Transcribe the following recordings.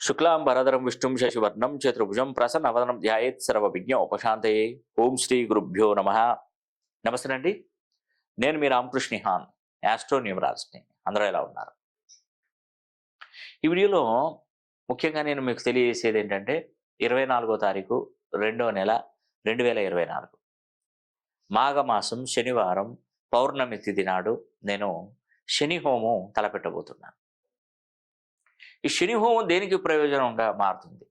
శుక్లాంబరధరం విష్ణుం శశివర్ణం చతుర్భుజం ప్రసన్నవదనం ధ్యాయేత్ సర్వవిఘ్నోపశాంతయే. ఓం శ్రీ గురుభ్యో నమః. నమస్తే అండి, నేను మీ రామకృష్ణిహాన్, యాస్ట్రో న్యూమరాలజిస్ట్ని. అందరూ ఎలా ఉన్నారు? ఈ వీడియోలో ముఖ్యంగా నేను మీకు తెలియజేసేది ఏంటంటే 24వ తారీఖు 2వ నెల 2024 మాఘమాసం శనివారం పౌర్ణమి తిథి నాడు నేను శని హోమం తలపెట్టబోతున్నాను. ఈ శని హోమం దేనికి ప్రయోజనంగా మారుతుంది,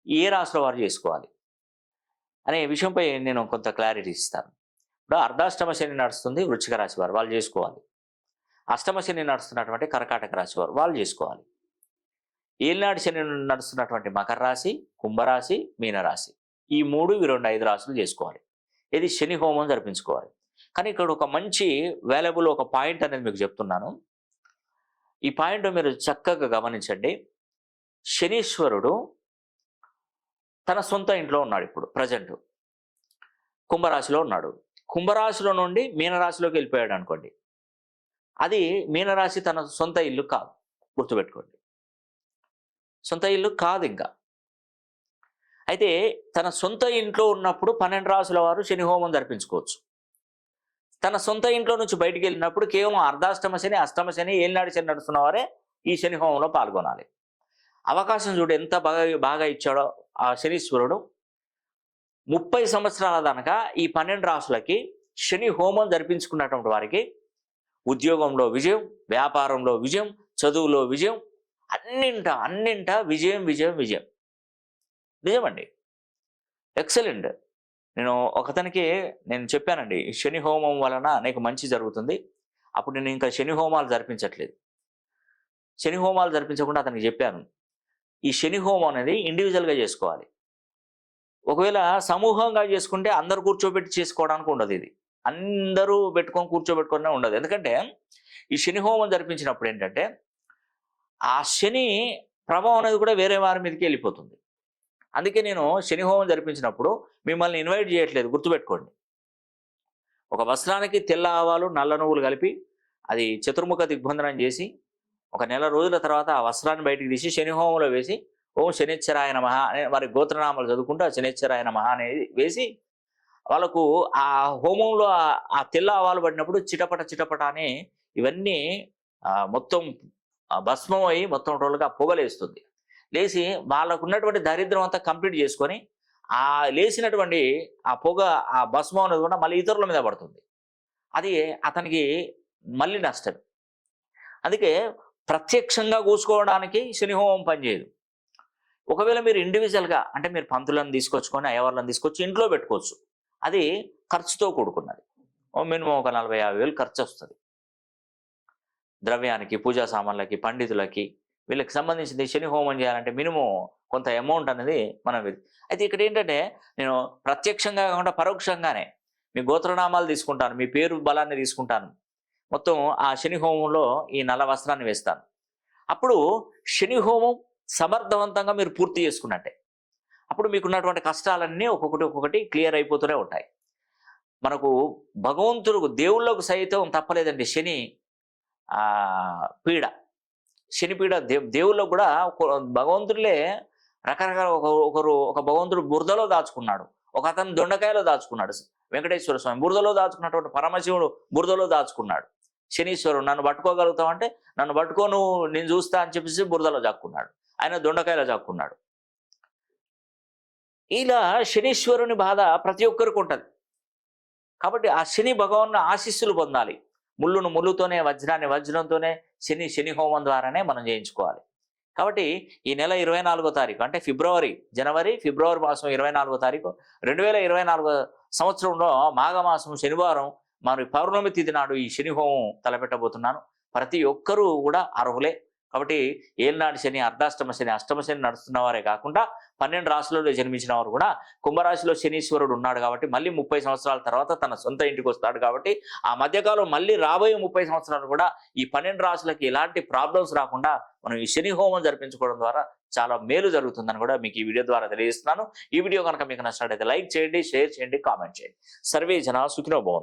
ఏ రాశుల వారు చేసుకోవాలి అనే విషయంపై నేను కొంత క్లారిటీ ఇస్తాను. ఇప్పుడు అర్ధాష్టమ శని నడుస్తుంది వృశ్చిక రాశి వారు, వాళ్ళు చేసుకోవాలి. అష్టమ శని నడుస్తున్నటువంటి కర్కాటక రాశి వారు, వాళ్ళు చేసుకోవాలి. ఏలినాటి శని నడుస్తున్నటువంటి మకర రాశి, కుంభరాశి, మీనరాశి, ఈ 5 రాశులు చేసుకోవాలి. ఇది శని హోమం జరిపించుకోవాలి. కానీ ఇక్కడ ఒక మంచి వాల్యుబుల్ ఒక పాయింట్ అనేది మీకు చెప్తున్నాను. ఈ పాయింట్ మీరు చక్కగా గమనించండి. శనీశ్వరుడు తన సొంత ఇంట్లో ఉన్నాడు. ఇప్పుడు ప్రజెంట్ కుంభరాశిలో ఉన్నాడు. కుంభరాశిలో నుండి మీనరాశిలోకి వెళ్ళిపోయాడు అనుకోండి, అది మీనరాశి తన సొంత ఇల్లు కాదు, గుర్తుపెట్టుకోండి. సొంత ఇల్లు కాదు ఇంకా. అయితే తన సొంత ఇంట్లో ఉన్నప్పుడు 12 రాశుల వారు శని హోమం జరిపించుకోవచ్చు. తన సొంత ఇంట్లో నుంచి బయటికి వెళ్ళినప్పుడు కేవలం అర్ధాష్టమ శని, అష్టమ శని, ఏలినాడు శని నడుస్తున్న వారే ఈ శని హోమంలో పాల్గొనాలి. అవకాశం చూడు ఎంత బాగా ఇచ్చాడో ఆ శనీశ్వరుడు. 30 సంవత్సరాల దాకా ఈ 12 రాశులకి శని హోమం జరిపించుకున్నటువంటి వారికి ఉద్యోగంలో విజయం, వ్యాపారంలో విజయం, చదువులో విజయం, అన్నింట విజయం విజయం విజయం. నిజమండి, ఎక్సలెంట్. నేను ఒకతనికి చెప్పానండి, శని హోమం వలన నీకు మంచి జరుగుతుంది. అప్పుడు నేను ఇంకా శని హోమాలు జరిపించట్లేదు. శని హోమాలు జరిపించకుండా అతనికి చెప్పాను, ఈ శని హోమం అనేది ఇండివిజువల్గా చేసుకోవాలి. ఒకవేళ సమూహంగా చేసుకుంటే అందరూ కూర్చోబెట్టి చేసుకోవడానికి ఉండదు. ఇది అందరూ కూర్చోబెట్టుకునే ఉండదు. ఎందుకంటే ఈ శని హోమం జరిపించినప్పుడు ఏంటంటే ఆ శని ప్రభావం అనేది కూడా వేరే వారి మీదకి వెళ్ళిపోతుంది. అందుకే నేను శని హోమం జరిపించినప్పుడు మిమ్మల్ని ఇన్వైట్ చేయట్లేదు, గుర్తుపెట్టుకోండి. ఒక వస్త్రానికి తెల్ల ఆవాలు, నల్ల నువ్వులు కలిపి అది చతుర్ముఖ దిగ్బంధనం చేసి ఒక నెల రోజుల తర్వాత ఆ వస్త్రాన్ని బయటికి తీసి శని హోమంలో వేసి ఓం శనిశ్చరాయ నమః అనే వారి గోత్రనామాలు చదువుకుంటూ ఆ శనిశ్చరాయ నమః అనేది వేసి వాళ్ళకు ఆ హోమంలో ఆ తెల్ల ఆవాలు పడినప్పుడు చిటపట చిటపట అని ఇవన్నీ మొత్తం భస్మం అయ్యి మొత్తం టోల్గా పొగలేస్తుంది. లేచి వాళ్ళకు ఉన్నటువంటి దరిద్రం అంతా కంప్లీట్ చేసుకొని ఆ లేచినటువంటి ఆ పొగ, ఆ భస్మం అనేది కూడా మళ్ళీ ఇతరుల మీద పడుతుంది. అది అతనికి మళ్ళీ నష్టం. అందుకే ప్రత్యక్షంగా కూసుకోవడానికి శని హోమం పనిచేయదు. ఒకవేళ మీరు ఇండివిజువల్గా అంటే మీరు పంతులను తీసుకొచ్చుకొని అయ్యవార్లను తీసుకొచ్చి ఇంట్లో పెట్టుకోవచ్చు. అది ఖర్చుతో కూడుకున్నది. మినిమం ఒక 40-50 వేలు ఖర్చు వస్తుంది. ద్రవ్యానికి, పూజా సామాన్లకి, పండితులకి, వీళ్ళకి సంబంధించింది శని హోమం చేయాలంటే మినిమం కొంత అమౌంట్ అనేది మనం. అయితే ఇక్కడ ఏంటంటే నేను ప్రత్యక్షంగా కాకుండా పరోక్షంగానే మీ గోత్రనామాలు తీసుకుంటాను, మీ పేరు బలాన్ని తీసుకుంటాను, మొత్తం ఆ శని హోమంలో ఈ నల్ల వస్త్రాన్ని వేస్తాను. అప్పుడు శని హోమం సమర్థవంతంగా మీరు పూర్తి చేసుకున్నట్టే. అప్పుడు మీకున్నటువంటి కష్టాలన్నీ ఒక్కొక్కటి క్లియర్ అయిపోతూనే ఉంటాయి. మనకు భగవంతుడు దేవుళ్ళకు సైతం తప్పలేదండి శని పీడ. శని పీడ దేవుళ్ళకు కూడా భగవంతుడిలే రకరకాల ఒక భగవంతుడు బురదలో దాచుకున్నాడు, ఒక అతను దొండకాయలో దాచుకున్నాడు. వెంకటేశ్వర స్వామి బురదలో దాచుకున్నటువంటి పరమశివుడు బురదలో దాచుకున్నాడు. శనీశ్వరుడు నన్ను పట్టుకోగలుగుతావంటే నన్ను పట్టుకోను, నేను చూస్తా అని చెప్పేసి బురదలో జాక్కున్నాడు. ఆయన దొండకాయలో జాక్కున్నాడు. ఇలా శనీశ్వరుని బాధ ప్రతి ఒక్కరికి ఉంటుంది. కాబట్టి ఆ శని భగవాన్ ఆశీస్సులు పొందాలి. ముళ్ళును ముళ్ళుతోనే, వజ్రాన్ని వజ్రంతోనే శని హోమం ద్వారానే మనం చేయించుకోవాలి. కాబట్టి ఈ నెల 24వ తారీఖు అంటే జనవరి ఫిబ్రవరి మాసం 24వ తారీఖు 2024 సంవత్సరంలో మాఘమాసం శనివారం మరి పౌర్ణమి తిథి నాడు ఈ శని హోమం తలపెట్టబోతున్నాను. ప్రతి ఒక్కరూ కూడా అర్హులే. కాబట్టి ఏలినాటి శని, అర్ధాష్టమ శని, అష్టమ శని నడుస్తున్న వారే కాకుండా 12 రాశులలో జన్మించిన వారు కూడా, కుంభరాశిలో శనీశ్వరుడు ఉన్నాడు కాబట్టి మళ్ళీ 30 సంవత్సరాల తర్వాత తన సొంత ఇంటికి వస్తాడు. కాబట్టి ఆ మధ్యకాలం మళ్ళీ రాబోయే 30 సంవత్సరాలు కూడా ఈ 12 రాశులకి ఎలాంటి ప్రాబ్లమ్స్ రాకుండా మనం ఈ శని హోమం జరిపించుకోవడం ద్వారా చాలా మేలు జరుగుతుందని కూడా మీకు ఈ వీడియో ద్వారా తెలియజేస్తున్నాను. ఈ వీడియో కనుక మీకు నచ్చినట్లయితే లైక్ చేయండి, షేర్ చేయండి, కామెంట్ చేయండి. సర్వే జన సుఖినో భవంతు.